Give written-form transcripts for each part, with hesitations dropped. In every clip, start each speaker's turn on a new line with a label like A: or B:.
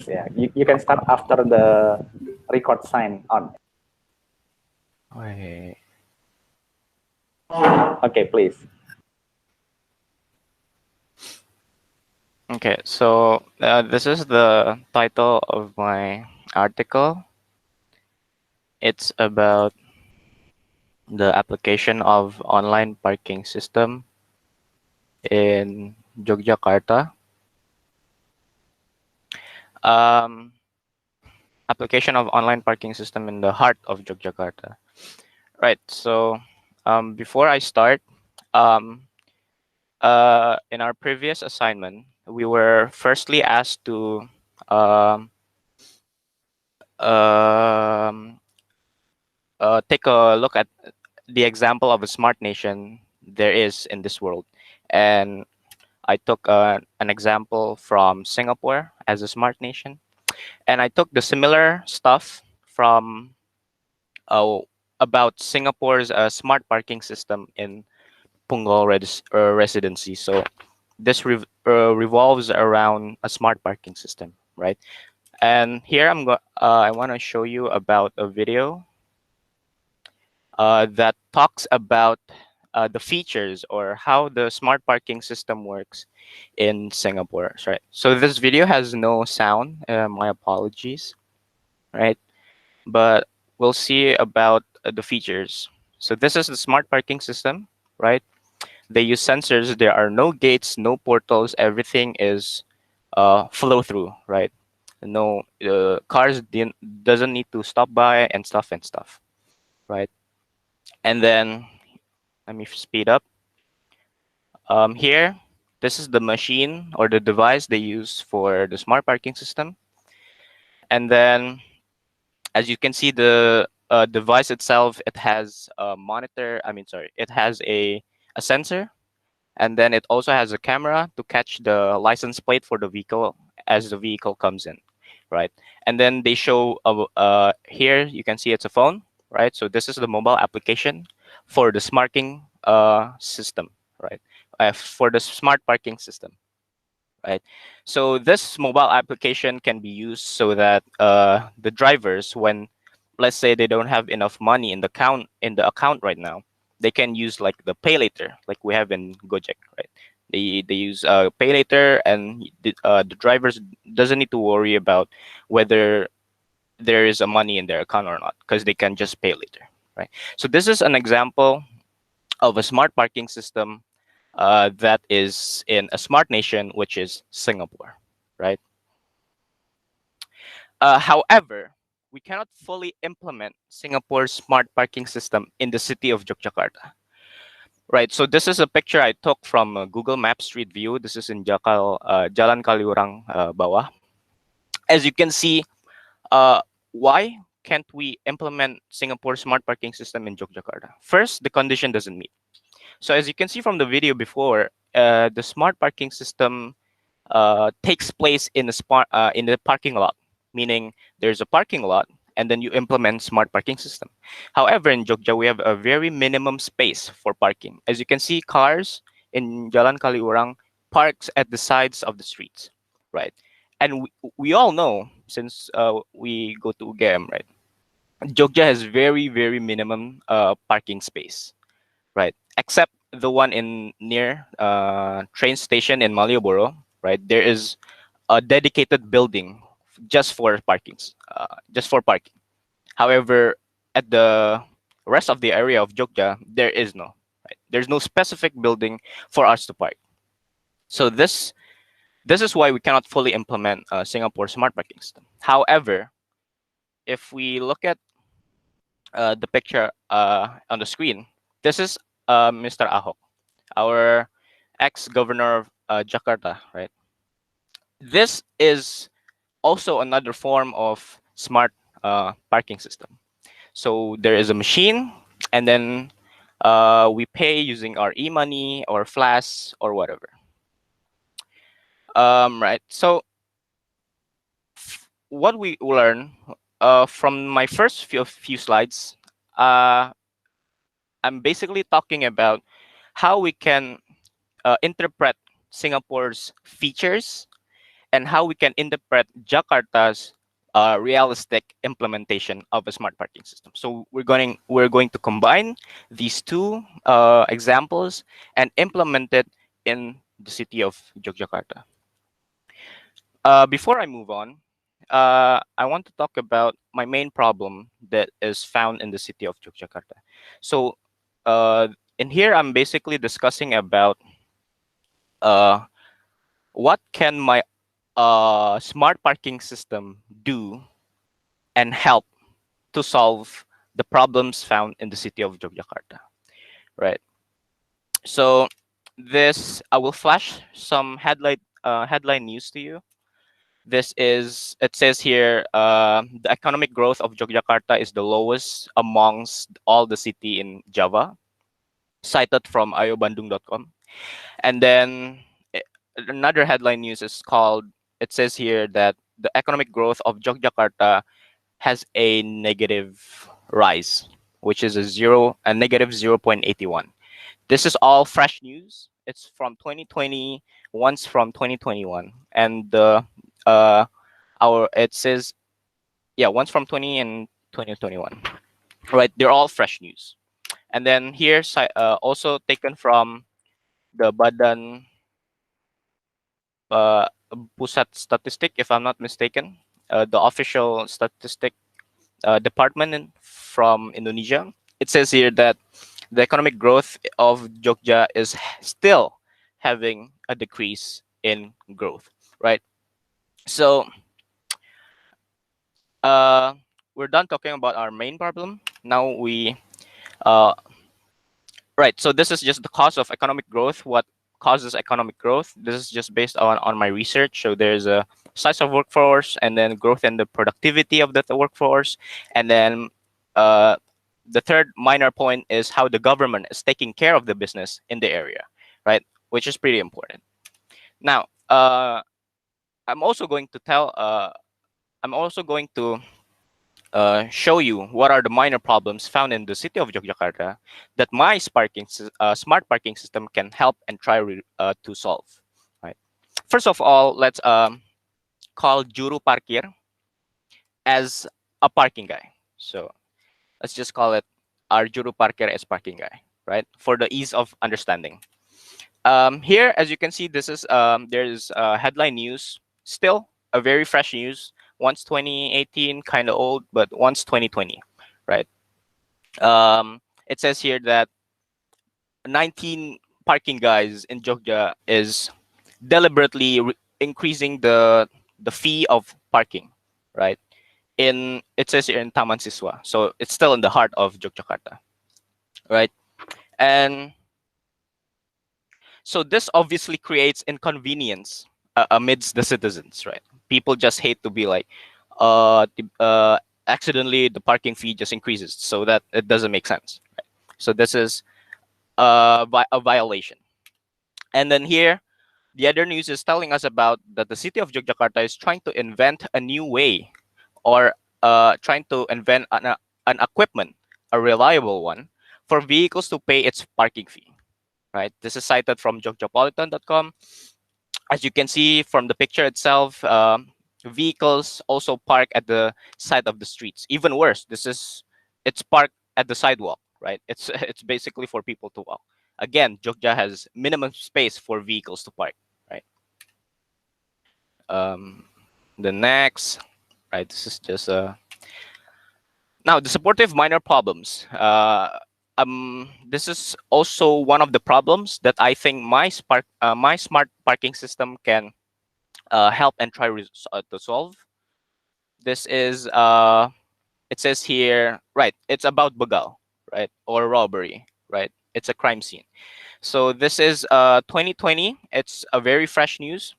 A: Yeah, you can start after the record sign on.
B: Wait.
A: Okay, please.
B: Okay, so this is the title of my article. It's about the application of online parking system in Yogyakarta. Um, Application of online parking system in the heart of Yogyakarta. Right. So before I start, um, in our previous assignment, we were firstly asked to um, um, take a look at the example of a smart nation there is in this world. And I took an example from Singapore as a smart nation. And I took the similar stuff from uh, about Singapore's smart parking system in Punggol residency. So this revolves around a smart parking system, right? And here I want to show you about a video that talks about the features or how the smart parking system works in Singapore, right? So this video has no sound. My apologies, right? But we'll see about the features. So this is the smart parking system, right? They use sensors. There are no gates, no portals. Everything is flow through, right? No cars doesn't need to stop by and stuff, right? And then let me speed up. Here, this is the machine or the device they use for the smart parking system. And then, as you can see, the device itself, it has a monitor. I mean, sorry, it has a sensor, and then it also has a camera to catch the license plate for the vehicle as the vehicle comes in, right? And then they show here you can see it's a phone, right? So this is the mobile application for the smarting system, right? For the smart parking system, right? So this mobile application can be used so that the drivers, when let's say they don't have enough money in the account right now, they can use like the pay later, like we have in Gojek, right? They use pay later, and the drivers doesn't need to worry about whether there is a money in their account or not, because they can just pay later, right? So this is an example of a smart parking system that is in a smart nation, which is Singapore, right? However, we cannot fully implement Singapore's smart parking system in the city of Yogyakarta, right? So this is a picture I took from Google Maps Street View. This is in Jalan Kaliurang Bawah. As you can see, uh, why can't we implement Singapore's smart parking system in Yogyakarta? First, the condition doesn't meet. So as you can see from the video before, the smart parking system takes place in the parking lot, meaning there's a parking lot and then you implement smart parking system. However, in Jogja, we have a very minimum space for parking. As you can see, cars in Jalan Kaliurang parks at the sides of the streets, right? And we all know, since we go to UGM, right? Jogja has very, very minimum parking space, right? Except the one in near train station in Malioboro, right? There is a dedicated building just for parkings, just for parking. However, at the rest of the area of Jogja, there is no, right? There's no specific building for us to park. So this is why we cannot fully implement Singapore smart parking system. However, if we look at the picture on the screen, this is Mr. Ahok, our ex-governor of Jakarta, right? This is also another form of smart parking system. So there is a machine, and then we pay using our e-money or Flash or whatever. Right. So what we learn from my first few slides, uh, I'm basically talking about how we can interpret Singapore's features and how we can interpret Jakarta's realistic implementation of a smart parking system. So we're going to combine these two examples and implement it in the city of Yogyakarta. Before I move on, I want to talk about my main problem that is found in the city of Yogyakarta. So uh, in here, I'm basically discussing about uh, what can my smart parking system do and help to solve the problems found in the city of Yogyakarta, right? So this I will flash some headline news to you. This is, it says here, the economic growth of Yogyakarta is the lowest amongst all the city in Java, cited from ayobandung.com. And then eh, another headline news is called, it says here that the economic growth of Yogyakarta has a negative rise, which is a negative 0.81. This is all fresh news. It's from 2020, once from 2021, and uh, our it says, yeah, once from 20 and 2021. Right, they're all fresh news. And then here, also taken from the Badan uh, Pusat Statistik, if I'm not mistaken, the official statistic department from Indonesia. It says here that the economic growth of Jogja is still having a decrease in growth, right? So uh, we're done talking about our main problem. Now uh, right. So this is just the cause of economic growth. What causes economic growth? This is just based on my research. So there's a size of workforce, and then growth in the productivity of that workforce, and then uh, the third minor point is how the government is taking care of the business in the area, right? Which is pretty important. Now, I'm also going to tell. I'm also going to show you what are the minor problems found in the city of Yogyakarta that my smart parking system can help and try to solve. Right. First of all, let's call Juru Parkir as a parking guy. So let's just call it our Juru Parkir as parking guy, right? For the ease of understanding. Here, as you can see, this is there's headline news, still a very fresh news. Once 2018, kind of old, but once 2020, right? It says here that 19 parking guys in Jogja is deliberately increasing the fee of parking, right? In, it says here in Taman Siswa, so it's still in the heart of Yogyakarta, right? And so this obviously creates inconvenience amidst the citizens, right? People just hate to be like, accidentally the parking fee just increases, so that it doesn't make sense. Right? So this is a violation. And then here, the other news is telling us about that the city of Yogyakarta is trying to invent a new way, or trying to invent an equipment, a reliable one, for vehicles to pay its parking fee. Right. This is cited from jogjapolitan.com. As you can see from the picture itself, vehicles also park at the side of the streets. Even worse, it's parked at the sidewalk, right? It's it's basically for people to walk. Again, Jogja has minimum space for vehicles to park, right? Um, the next, right? This is just now the supportive minor problems. This is also one of the problems that I think my smart parking system can help and try to solve. This is it says here, right? It's about begal, right, or robbery, right? It's a crime scene. So this is 2020. It's a very fresh news.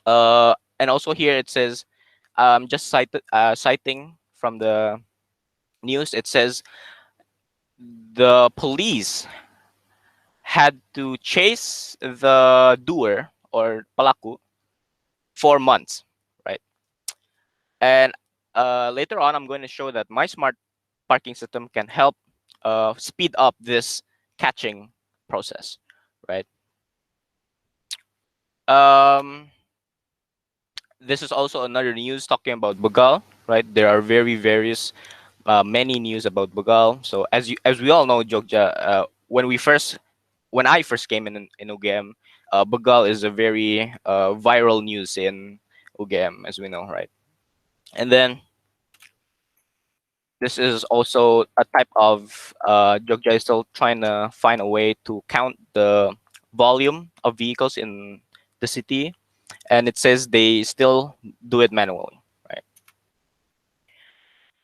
B: And also here it says, just citing from the news, it says the police had to chase the doer or pelaku for months, right? And later on, I'm going to show that my smart parking system can help speed up this catching process, right? Um, This is also another news talking about Bugal, right? There are very various many news about Bugal. So as we all know, Jogja, when I first came in UGM, Bugal is a very viral news in UGM, as we know, right? And then this is also a type of Jogja is still trying to find a way to count the volume of vehicles in the city, and it says they still do it manually, right?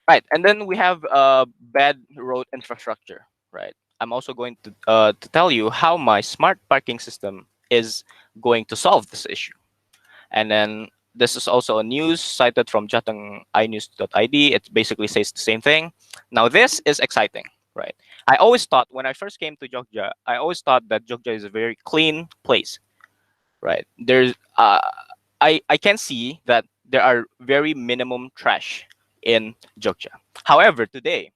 B: Right, and then we have bad road infrastructure, right? I'm also going to tell you how my smart parking system is going to solve this issue. And then this is also a news cited from Jateng inews.id. It basically says the same thing. Now this is exciting, right? I always thought when I first came to Jogja, I always thought that Jogja is a very clean place, right? I can see that there are very minimum trash in Jogja. However, today,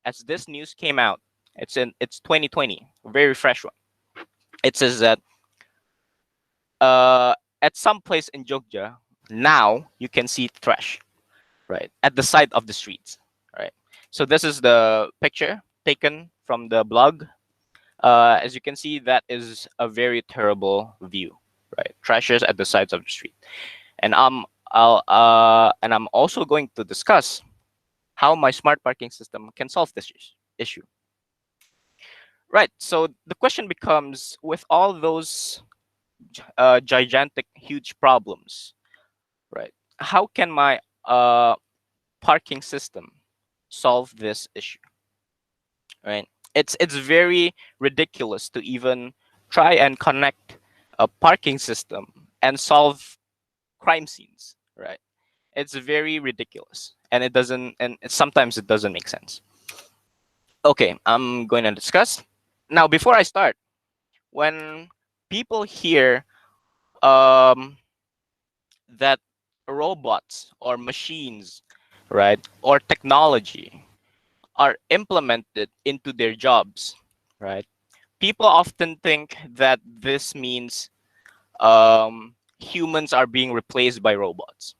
B: as this news came out, it's 2020, a very fresh one. It says that uh, at some place in Jogja, now you can see trash, right, at the side of the streets, right? So this is the picture taken from the blog. As you can see, that is a very terrible view, right? Trashes at the sides of the street, and I'm also going to discuss how my smart parking system can solve this issue. Right. So the question becomes, with all those gigantic, huge problems, right? How can my parking system solve this issue? Right. It's very ridiculous to even try and connect a parking system and solve crime scenes. Right. It's very ridiculous, and sometimes it doesn't make sense. Okay, I'm going to discuss now. Before I start, when people hear um, that robots or machines, right, or technology are implemented into their jobs, right, people often think that this means humans are being replaced by robots.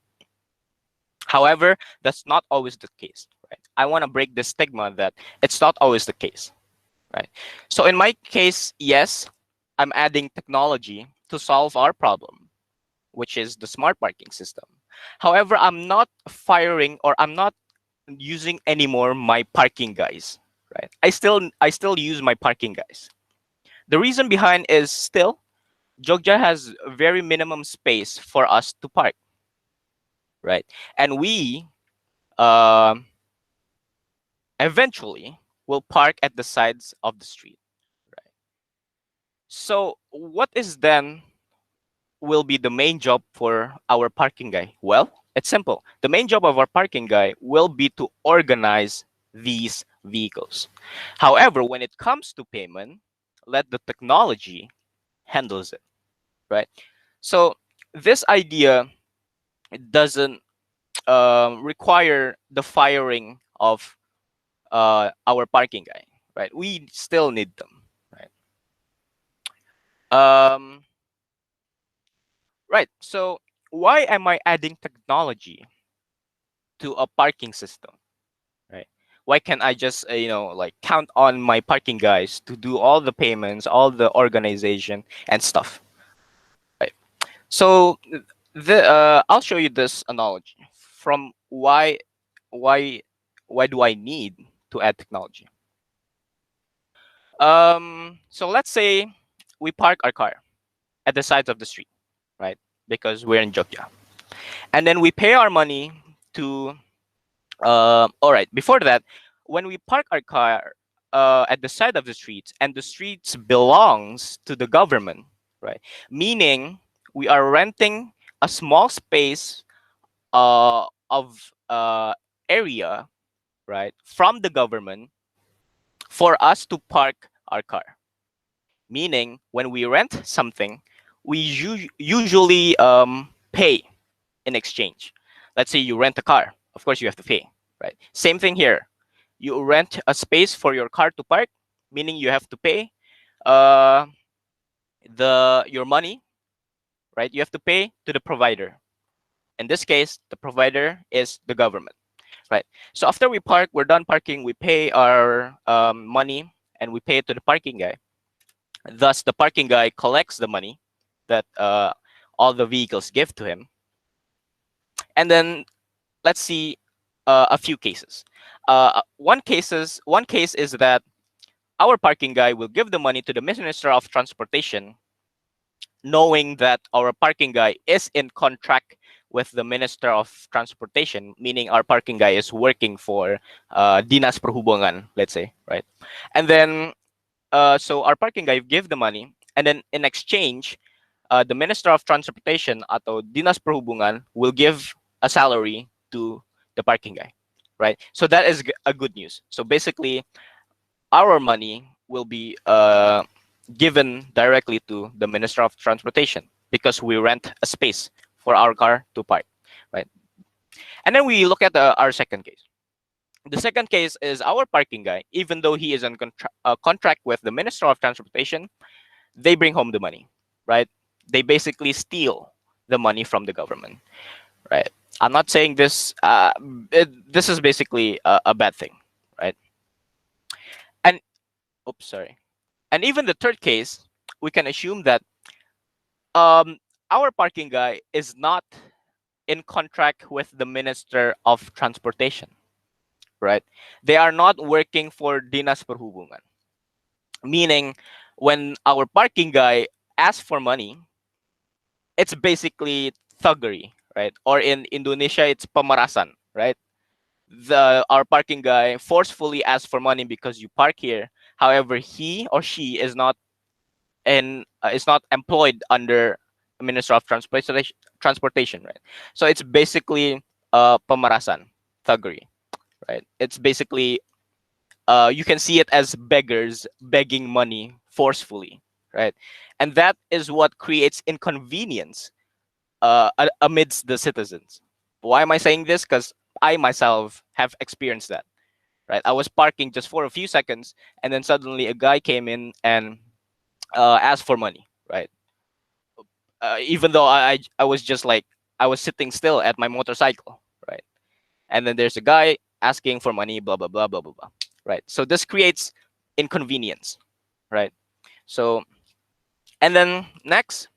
B: However, that's not always the case, right? I want to break the stigma that it's not always the case, right? So in my case, yes, I'm adding technology to solve our problem, which is the smart parking system. However, I'm not firing, or I'm not using anymore my parking guys, right? I still use my parking guys. The reason behind is still Jogja has very minimum space for us to park, right? And we um, eventually will park at the sides of the street, right? So what is then will be the main job for our parking guy? Well, it's simple. The main job of our parking guy will be to organize these vehicles. However, when it comes to payment, let the technology handles it, right? So this idea doesn't require the firing of our parking guy, right? We still need them, right? Um, right. So why am I adding technology to a parking system, right? Why can't I just like count on my parking guys to do all the payments, all the organization and stuff, right? So the I'll show you this analogy from why why do I need to add technology. So let's say we park our car at the sides of the street, right? Because we're in Jogja, and then we pay our money to all right. Before that, when we park our car at the side of the streets, and the streets belongs to the government, right? Meaning we are renting a small space of area, right, from the government for us to park our car. Meaning when we rent something, we usually pay in exchange. Let's say you rent a car, of course you have to pay, right? Same thing here. You rent a space for your car to park, meaning you have to pay uh, your money, right? You have to pay to the provider. In this case, the provider is the government, right? So after we park, we're done parking, we pay our money and we pay it to the parking guy. Thus, the parking guy collects the money that all the vehicles give to him. And then let's see a few cases. One case is that our parking guy will give the money to the Minister of Transportation, knowing that our parking guy is in contract with the Minister of Transportation, meaning our parking guy is working for Dinas Perhubungan, let's say, right? And then, so our parking guy give the money, and then in exchange, the Minister of Transportation, ato Dinas Perhubungan, will give a salary to the parking guy, right? So that is a good news. So basically, our money will be given directly to the Minister of Transportation because we rent a space for our car to park, right? And then we look at our second case. The second case is our parking guy, even though he is on contract with the Minister of Transportation, they bring home the money, right? They basically steal the money from the government, right? I'm not saying this. This is basically a bad thing, right? And oops, sorry. And even the third case, we can assume that our parking guy is not in contract with the Minister of Transportation, right? They are not working for Dinas Perhubungan, meaning when our parking guy asks for money, it's basically thuggery, right? Or in Indonesia, it's pamarasan, right? Our parking guy forcefully asks for money because you park here. However, he or she is not employed under a Minister of Transportation, right? So it's basically pamarasan, thuggery, right? It's basically you can see it as beggars begging money forcefully, right? And that is what creates inconvenience amidst the citizens. Why am I saying this? Because I myself have experienced that, right? I was parking just for a few seconds, and then suddenly a guy came in and asked for money, right? Even though I was just like, I was sitting still at my motorcycle, right? And then there's a guy asking for money, blah blah blah blah blah blah, right? So this creates inconvenience, right? So, and then next,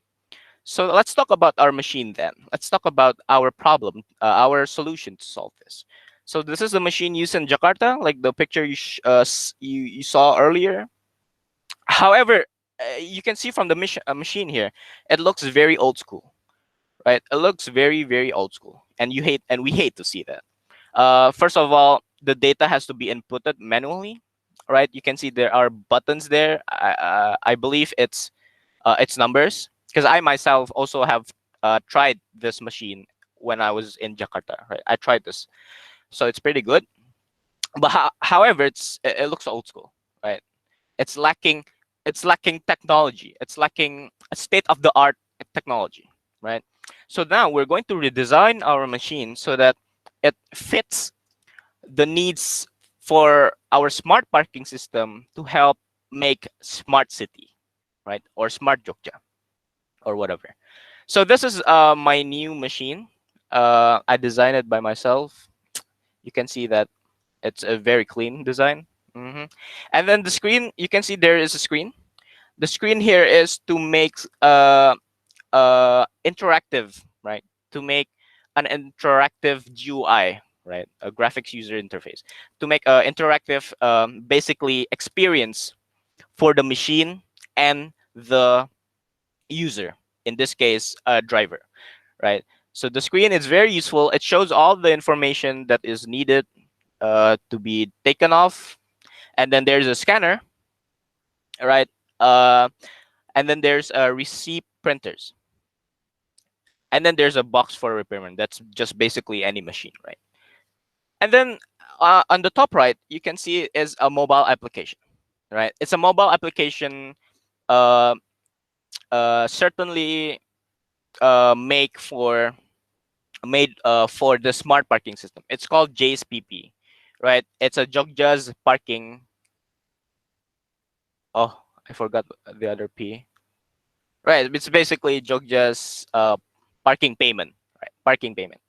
B: so let's talk about our machine then. Let's talk about our problem, our solution to solve this. So this is the machine used in Jakarta, like the picture you saw earlier. However, you can see from the machine here, it looks very old school, right? It looks very, very old school, and we hate to see that. First of all, the data has to be inputted manually, right? You can see there are buttons there. I believe it's numbers, because I myself also have tried this machine when I was in Jakarta, right? I tried this, so it's pretty good. But however, it looks old school, right? It's lacking technology. It's lacking a state of the art technology, right? So now we're going to redesign our machine so that it fits the needs for our smart parking system to help make smart city, right? Or smart Jogja, or whatever. So this is my new machine. I designed it by myself. You can see that it's a very clean design. And then the screen, you can see there is a screen. The screen here is to make interactive, right? To make an interactive GUI, right? A graphics user interface. To make a interactive, basically experience for the machine and the user. In this case, a driver, right? So the screen is very useful. It shows all the information that is needed to be taken off. And then there's a scanner, right? And then there's receipt printers. And then there's a box for repairman. That's just basically any machine, right? And then on the top right, you can see it is a mobile application, right? It's a mobile application uh, certainly made for the smart parking system. It's called JSPP, right? It's a Jogja's parking. Oh, I forgot the other P. Right, it's basically Jogja's parking payment, right? parking payment.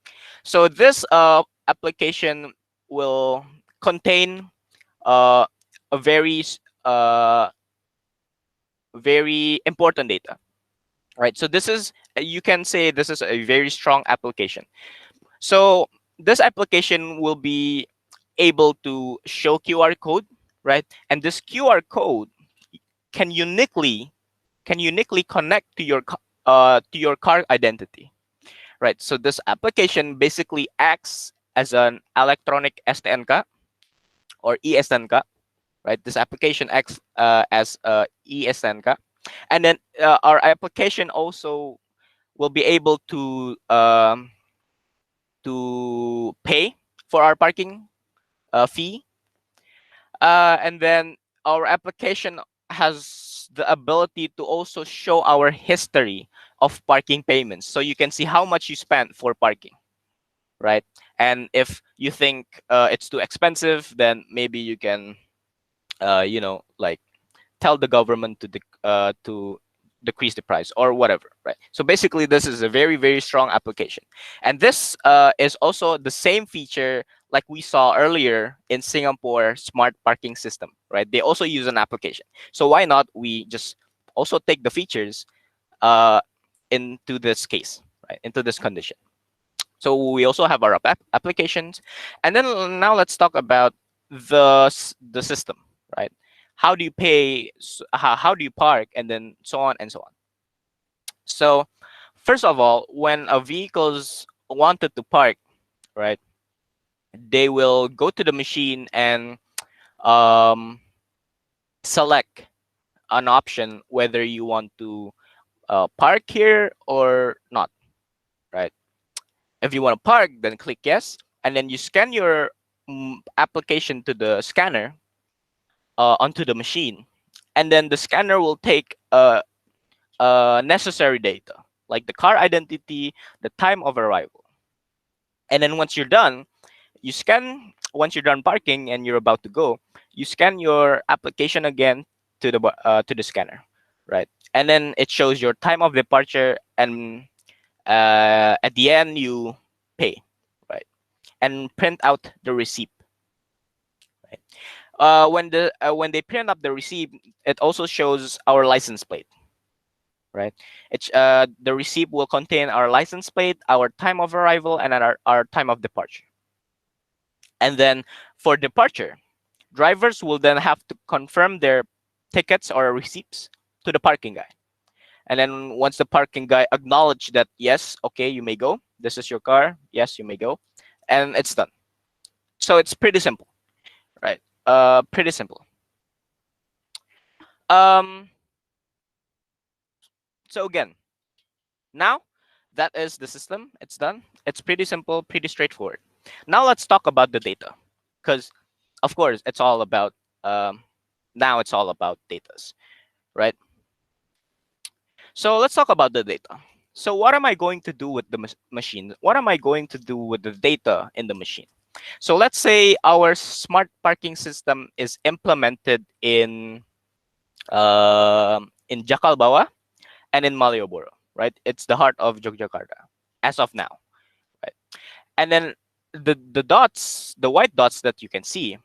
B: So this application will contain a very important data, right? So this is, you can say this is a very strong application. So this application will be able to show QR code, right? And this QR code can uniquely connect to your car identity, right? So this application basically acts as an electronic STNK or ESNK, right? This application acts as a ESNK, and then our application also will be able to pay for our parking fee, and then our application has the ability to also show our history of parking payments, so you can see how much you spent for parking, right? And if you think it's too expensive, then maybe you can like tell the government to decrease the price or whatever, right? So basically, this is a very, very strong application, and this is also the same feature like we saw earlier in Singapore smart parking system, right? They also use an application. So why not we just also take the features uh, into this case, right? Into this condition. So we also have our applications, and then now let's talk about the system, right? How do you pay? How do you park, and then so on and so on. So first of all, when a vehicle's wanted to park, right, they will go to the machine and um, select an option whether you want to park here or not, right? If you want to park, then click yes, and then you scan your application to the scanner onto the machine, and then the scanner will take necessary data like the car identity, the time of arrival, and then once you're done, you scan. Once you're done parking and you're about to go, you scan your application again to the scanner, right? And then it shows your time of departure, and at the end you pay, right? And print out the receipt, right? When they print up the receipt, it also shows our license plate, right? It's the receipt will contain our license plate, our time of arrival, and our time of departure. And then for departure, drivers will then have to confirm their tickets or receipts to the parking guy. And then once the parking guy acknowledge that, yes, okay, you may go. This is your car. Yes, you may go. And it's done. So it's pretty simple, right? Pretty simple. Um, so again, now that is the system. It's done. It's pretty simple, pretty straightforward. Now let's talk about the data, because of course it's all about now it's all about datas, right? So let's talk about the data. So what am I going to do with the machine? What am I going to do with the data in the machine? So let's say our smart parking system is implemented in Jakalbawa and in Malioboro, right? It's the heart of Yogyakarta as of now, right? And then the dots, the white dots that you can see,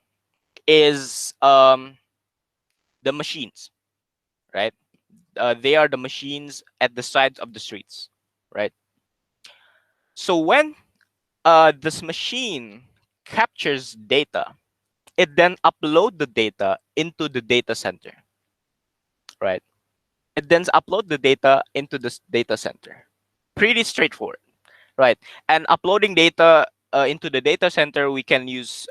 B: is the machines, right? They are the machines at the sides of the streets, right? So when this machine captures data, it then upload the data into the data center, right? It then upload the data into this data center. Pretty straightforward, right? And uploading data into the data center, we can use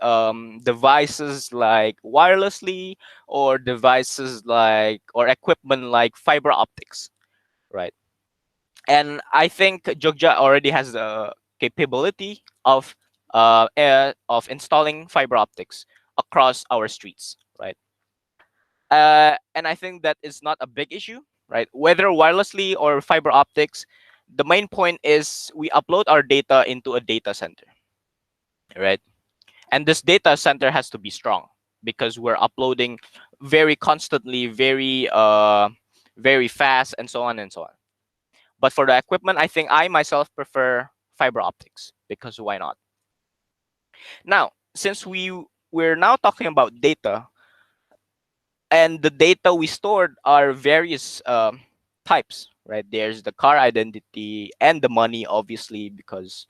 B: devices like wirelessly, or devices like, or equipment like fiber optics, right? And I think Jogja already has the capability of installing fiber optics across our streets, right? And I think that is not a big issue, right? Whether wirelessly or fiber optics, the main point is we upload our data into a data center, right? And this data center has to be strong because we're uploading very constantly, very fast, and so on and so on. But for the equipment, I think I myself prefer fiber optics, because why not? Now, since we're now talking about data, and the data we stored are various types, right? There's the car identity and the money, obviously, because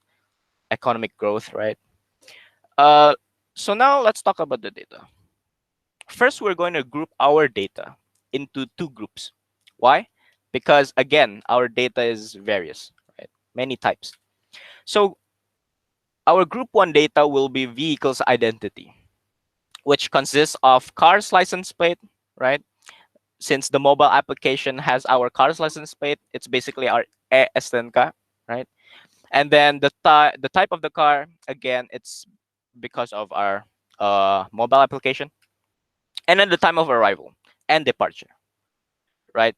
B: economic growth, right? Uh, so now let's talk about the data. First, we're going to group our data into two groups. Why? Because again, our data is various, right? Many types. So our group one data will be vehicle's identity, which consists of car's license plate, right? Since the mobile application has our car's license plate, it's basically our STNCA, right? And then the type of the car, again, it's because of our mobile application. And then the time of arrival and departure, right?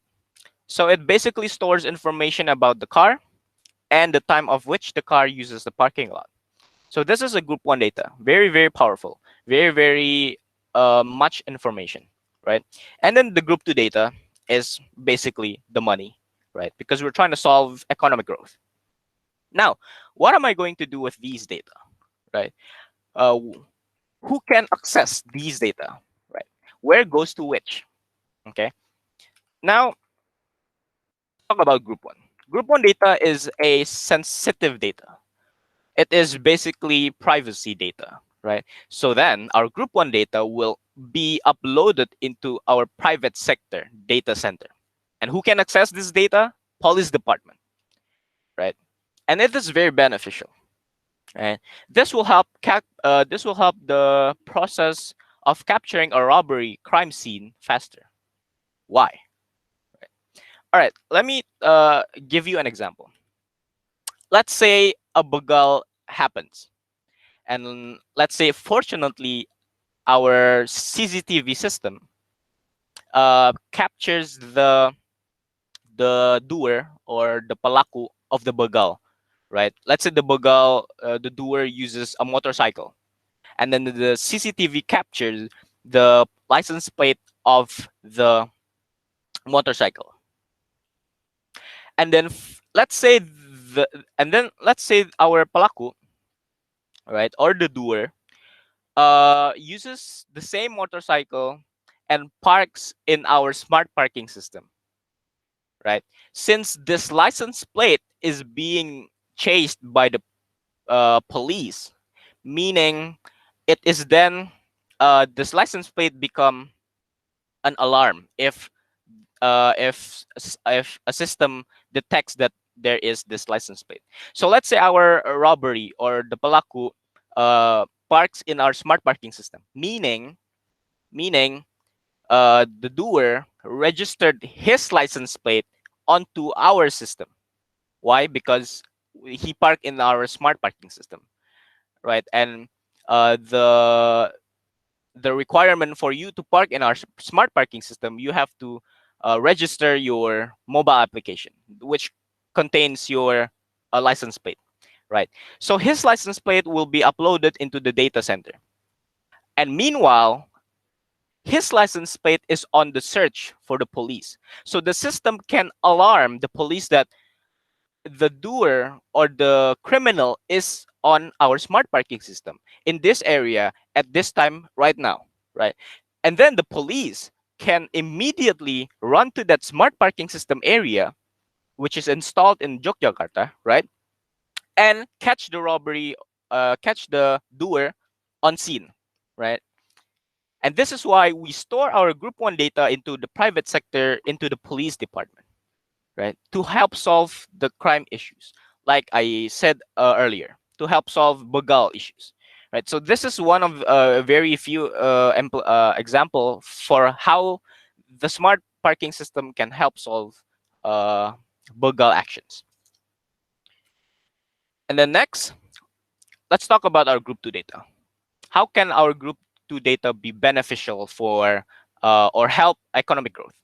B: So it basically stores information about the car and the time of which the car uses the parking lot. So this is a group one data, very, very powerful, very, very much information, right? And then the group two data is basically the money, right? Because we're trying to solve economic growth. Now, what am I going to do with these data, right? Uh, who can access these data, right? Where goes to which, okay? Now, talk about group one. Group one data is a sensitive data. It is basically privacy data, right? So then our group one data will be uploaded into our private sector data center. And who can access this data? Police department, right? And it is very beneficial, right? This will help the process of capturing a robbery crime scene faster. Why? All right, let me give you an example. Let's say a bugal happens, and let's say fortunately our CCTV system captures the doer or the palaku of the bugal, right? Let's say the bugal, the doer uses a motorcycle, and then the CCTV captures the license plate of the motorcycle, and then let's say our palaku, right, or the doer uses the same motorcycle and parks in our smart parking system, right? Since this license plate is being chased by the police, meaning it is then this license plate become an alarm if a system detects that there is this license plate. So let's say our robbery or the palaku parks in our smart parking system, meaning the doer registered his license plate onto our system. Why? Because he parked in our smart parking system, right? And the requirement for you to park in our smart parking system, you have to register your mobile application, which contains your license plate, right? So his license plate will be uploaded into the data center. And meanwhile, his license plate is on the search for the police. So the system can alarm the police that the doer or the criminal is on our smart parking system in this area at this time right now, right? And then the police can immediately run to that smart parking system area, which is installed in Yogyakarta, right? And catch the doer on scene, right? And this is why we store our group one data into the private sector, into the police department, right? To help solve the crime issues, like I said earlier, to help solve bugal issues, right? So this is one of very few example for how the smart parking system can help solve uh, bugal actions. And then next, let's talk about our group two data. How can our group two data be beneficial for or help economic growth?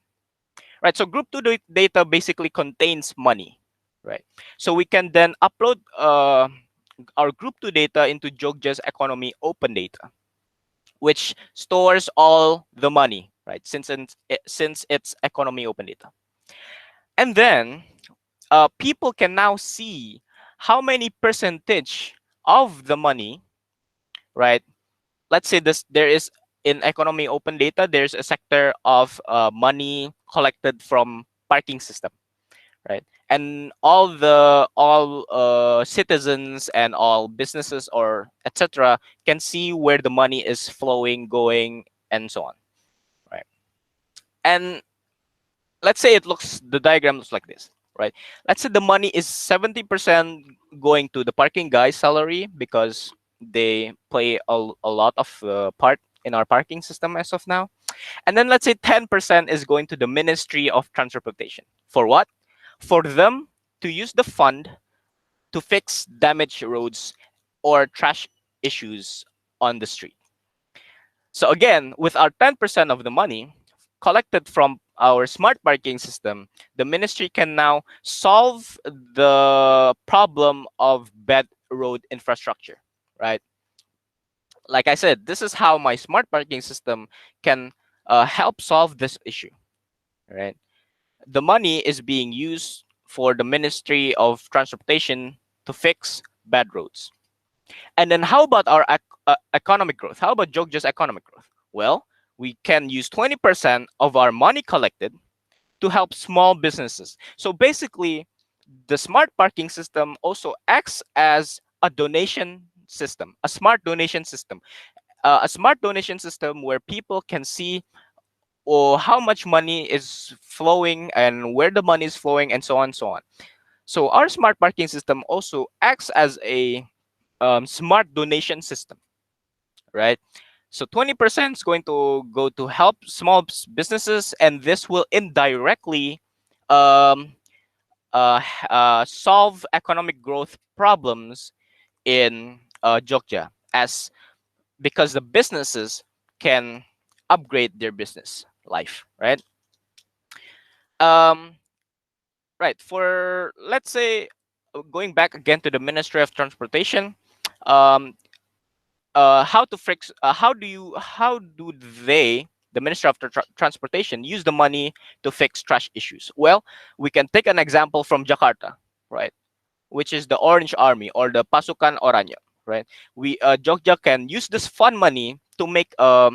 B: Right, so group two data basically contains money, right? So we can then upload our group two data into Jogja's economy open data, which stores all the money, right? Since it's economy open data. And then people can now see how many percentage of the money, right? Let's say this there is in economy open data, there's a sector of money collected from parking system, right? And all citizens and all businesses or etc. can see where the money is flowing, going, and so on, right? And let's say the diagram looks like this, right? Let's say the money is 70% going to the parking guy's salary because they play a lot of part in our parking system as of now. And then let's say 10% is going to the Ministry of Transportation. For what? For them to use the fund to fix damaged roads or trash issues on the street. So again, with our 10% of the money collected from our smart parking system, the ministry can now solve the problem of bad road infrastructure, right? Like I said, this is how my smart parking system can help solve this issue, right? The money is being used for the Ministry of Transportation to fix bad roads. And then how about our economic growth? How about Jogja's economic growth? Well, we can use 20% of our money collected to help small businesses. So basically, the smart parking system also acts as a donation system, a smart donation system, a smart donation system where people can see how much money is flowing and where the money is flowing and so on and so on. So our smart parking system also acts as a smart donation system, right? So 20% is going to go to help small businesses, and this will indirectly um, solve economic growth problems in Jogja, as because the businesses can upgrade their business life, right? Um, right. For let's say going back again to the Ministry of Transportation, um, how do they, the Ministry of Transportation, use the money to fix trash issues? Well, we can take an example from Jakarta, right, which is the Orange Army or the Pasukan Oranye, right? We Jogja can use this fund money to make a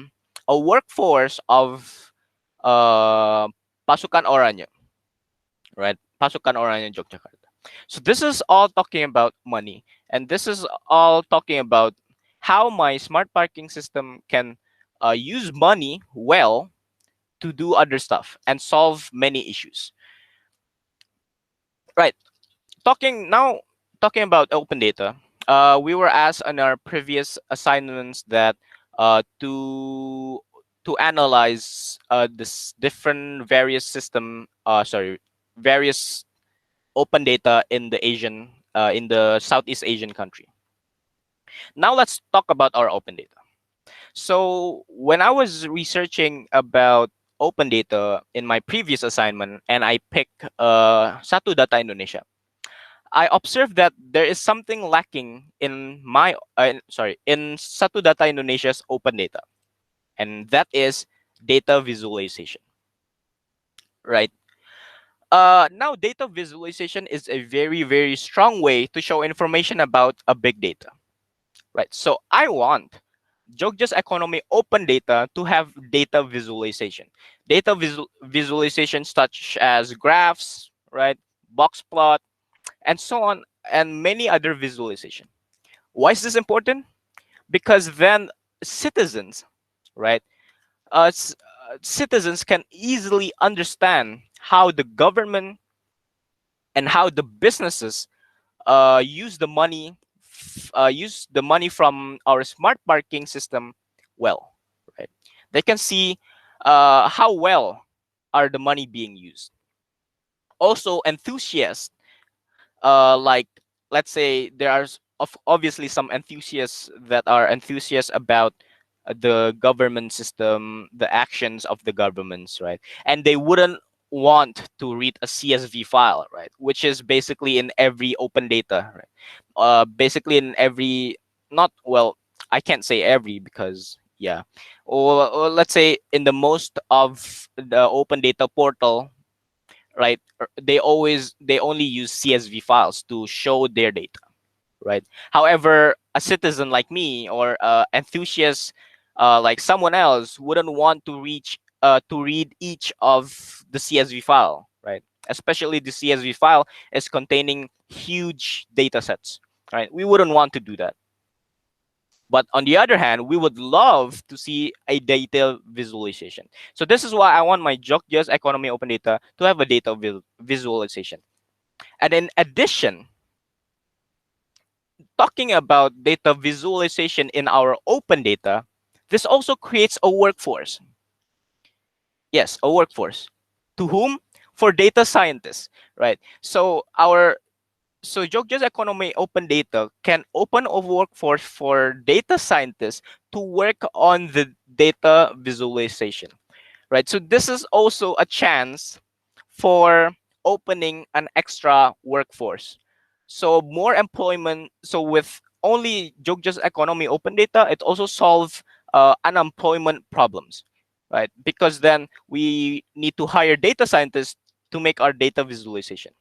B: workforce of uh, Pasukan Oranye, right? Pasukan Oranye Yogyakarta. So this is all talking about money, and this is all talking about how my smart parking system can use money well to do other stuff and solve many issues. Right. Talking about open data. We were asked on our previous assignments that to analyze this different various system. Various open data in the in the Southeast Asian country. Now let's talk about our open data. So when I was researching about open data in my previous assignment and I picked Satu Data Indonesia, I observed that there is something lacking in in Satu Data Indonesia's open data, and that is data visualization, right? Now data visualization is a very strong way to show information about a big data, right? So I want Jogja's economy open data to have data visualization. Visualization such as graphs, right? Box plot, and so on, and many other visualization. Why is this important? Because then citizens, right? Citizens can easily understand how the government and how the businesses use the money from our smart parking system well, right? They can see how well are the money being used. Also, enthusiasts, like let's say there are obviously some enthusiasts that are enthusiasts about the government system, the actions of the governments, right? And they wouldn't want to read a CSV file, right? Which is basically in every open data, right? Basically in every, not well, I can't say every because yeah, or let's say in the most of the open data portal, right? They only use CSV files to show their data, right? However, a citizen like me or enthusiast like someone else wouldn't want to read each of the CSV file, right? Especially the CSV file is containing huge data sets, right? We wouldn't want to do that. But on the other hand, we would love to see a data visualization. So this is why I want my JOCJS Economy Open Data to have a data visualization. And in addition, talking about data visualization in our open data, this also creates a workforce. Yes, a workforce. To whom? For data scientists, right? So JOCJS Economy Open Data can open a workforce for data scientists to work on the data visualization, right? So this is also a chance for opening an extra workforce. So more employment. So with only JOCJS Economy Open Data, it also solves unemployment problems, right? Because then we need to hire data scientists to make our data visualization,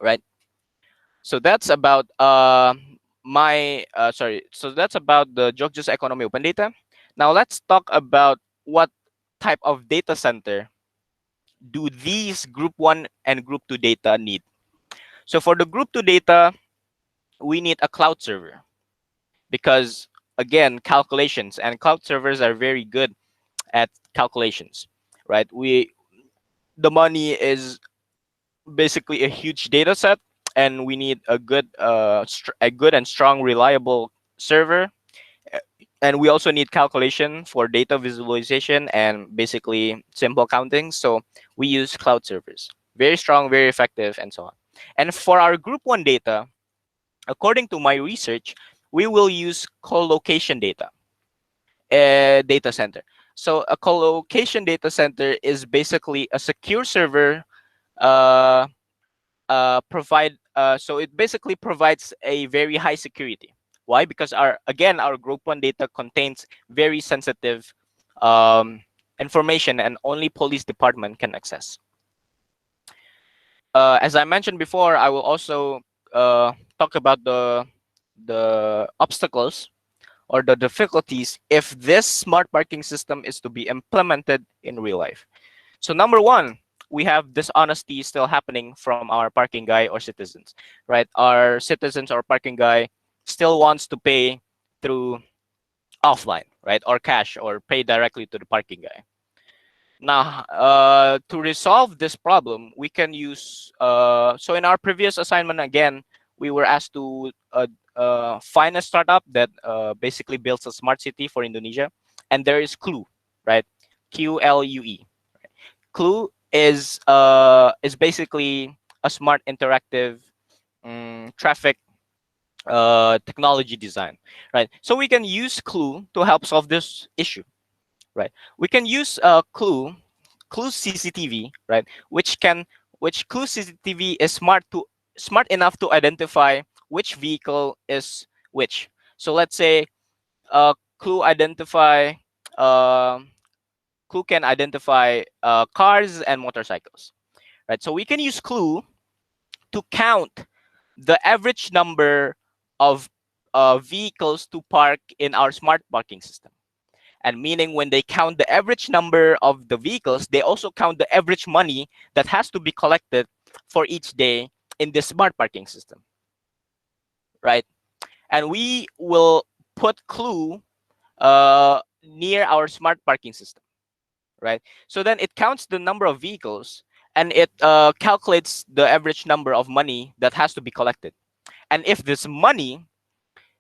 B: right? So that's about So that's about the JOCJS Economy Open Data. Now let's talk about what type of data center do these group 1 and group 2 data need. So for the group 2 data, we need a cloud server because again, calculations, and cloud servers are very good at calculations, right? The money is basically a huge data set, and we need a good and strong reliable server. And we also need calculation for data visualization and basically simple counting. So we use cloud servers, very strong, very effective, and so on. And for our group 1 data, according to my research, we will use co-location data center. So a co-location data center is basically a secure server uh, so it basically provides a very high security. Why? Because our group 1 data contains very sensitive um, information, and only police department can access. As I mentioned before, I will also talk about the obstacles or the difficulties if this smart parking system is to be implemented in real life. So number one, we have dishonesty still happening from our parking guy or citizens, right? Our citizens or parking guy still wants to pay through offline, right? Or cash, or pay directly to the parking guy. Now, to resolve this problem, we can use, so in our previous assignment, again, we were asked to find a startup that basically builds a smart city for Indonesia. And there is Clue, right? QLUE. Clue is basically a smart interactive traffic technology design, right? So we can use Clue to help solve this issue, right? We can use Clue CCTV, right? Which Clue CCTV is smart enough to identify which vehicle is which. So let's say Clue identify uh, Clue can identify cars and motorcycles, right? So we can use Clue to count the average number of vehicles to park in our smart parking system. And meaning when they count the average number of the vehicles, they also count the average money that has to be collected for each day in the smart parking system, right? And we will put Clue near our smart parking system, right? So then it counts the number of vehicles, and it calculates the average number of money that has to be collected. And if this money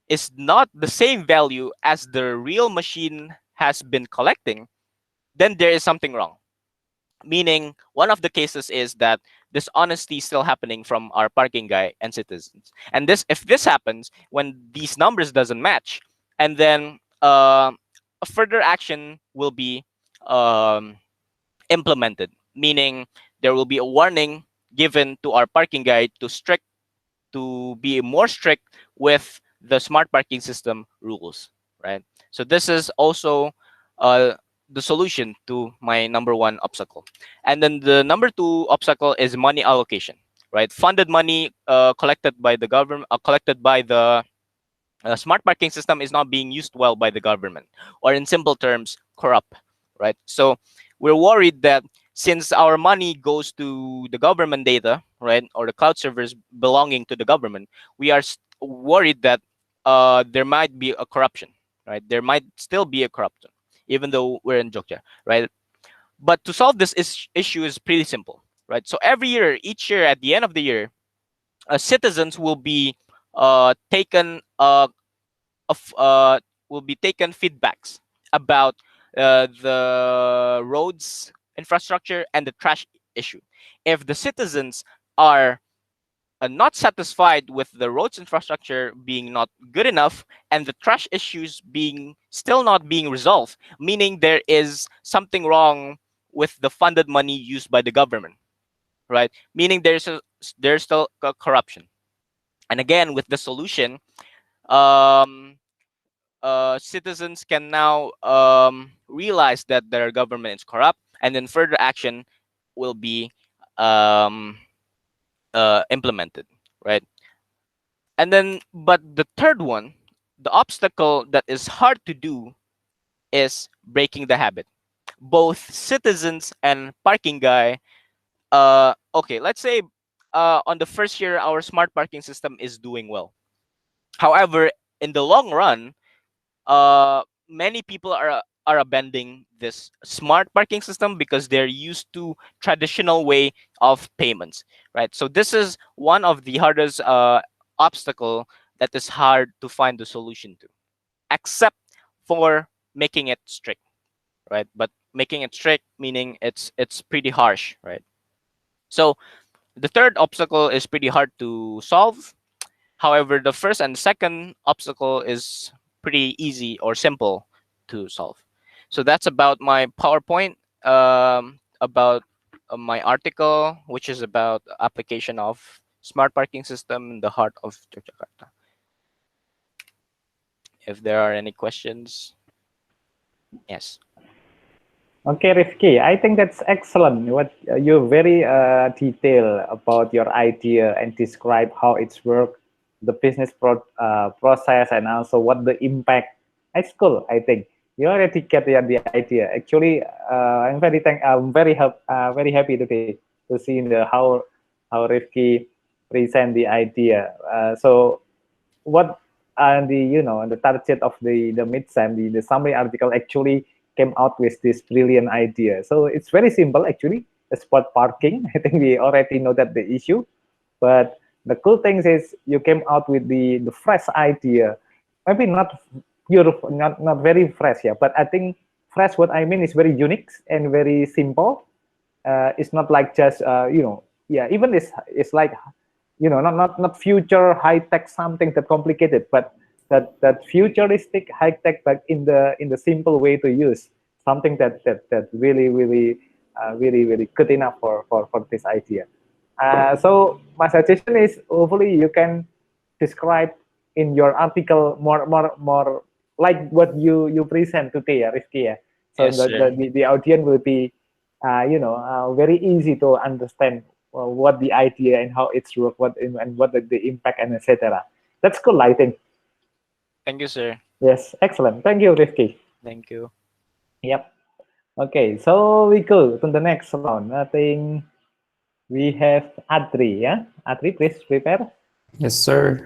B: is not the same value as the real machine has been collecting, then there is something wrong. Meaning, one of the cases is that dishonesty is still happening from our parking guy and citizens. And if this happens when these numbers doesn't match, and then a further action will be um, implemented. Meaning, there will be a warning given to our parking guy to be more strict with the smart parking system rules, right? So this is also uh, the solution to my number one obstacle. And then the number two obstacle is money allocation, right? Funded money collected by the government, collected by the smart parking system is not being used well by the government, or in simple terms, corrupt, right? So we're worried that since our money goes to the government data, right, or the cloud servers belonging to the government, we are worried that there might be a corruption, right? There might still be a corruption, even though we're in Jogja, right? But to solve this issue is pretty simple, right? So every year, each year, at the end of the year, citizens will be taken of will be taken feedbacks about the roads infrastructure and the trash issue. If the citizens are not satisfied with the roads infrastructure being not good enough and the trash issues being still not being resolved, meaning there is something wrong with the funded money used by the government, right? Meaning there's still corruption. And again, with the solution, um, citizens can now realize that their government is corrupt, and then further action will be um, implemented, right? And then, but the third one, the obstacle that is hard to do is breaking the habit. Both citizens and parking guy. Okay, let's say on the first year, our smart parking system is doing well. However, in the long run, many people are abandoning this smart parking system because they're used to traditional way of payments, right? So this is one of the hardest obstacle that is hard to find the solution to, except for making it strict, right? But making it strict meaning it's pretty harsh, right? So the third obstacle is pretty hard to solve. However, the first and second obstacle is pretty easy or simple to solve. So that's about my PowerPoint, about my article, which is about application of smart parking system in the heart of Yogyakarta. If there are any questions, yes.
A: Okay, Rifki, I think that's excellent. What you're very detailed about your idea and describe how it's work, the business process, and also what the impact. It's cool. I think you already get the idea. Actually, I'm very happy today to see how Rifki present the idea. So what are the target of the midsem, the summary article actually came out with this brilliant idea. So it's very simple actually. The spot parking. I think we already know that the issue, but the cool thing is you came out with the fresh idea. Maybe not pure, not very fresh, yeah. But I think fresh. What I mean is very unique and very simple. It's not like just yeah. Even it's like not future high tech something that complicated, but that futuristic high tech, but in the simple way to use something that really good enough for this idea. So my suggestion is hopefully you can describe in your article more like what you present today, Rifki. Yeah? So
B: Yes, sir.
A: the audience will be very easy to understand what the idea and how it's work, and what the impact and etc. That's cool, I think.
B: Thank you, sir.
A: Yes, excellent. Thank you, Rifki.
B: Thank you.
A: Yep. Okay, so we go to the next round. I think we have Adri. Yeah, Adri, please prepare.
C: Yes, sir.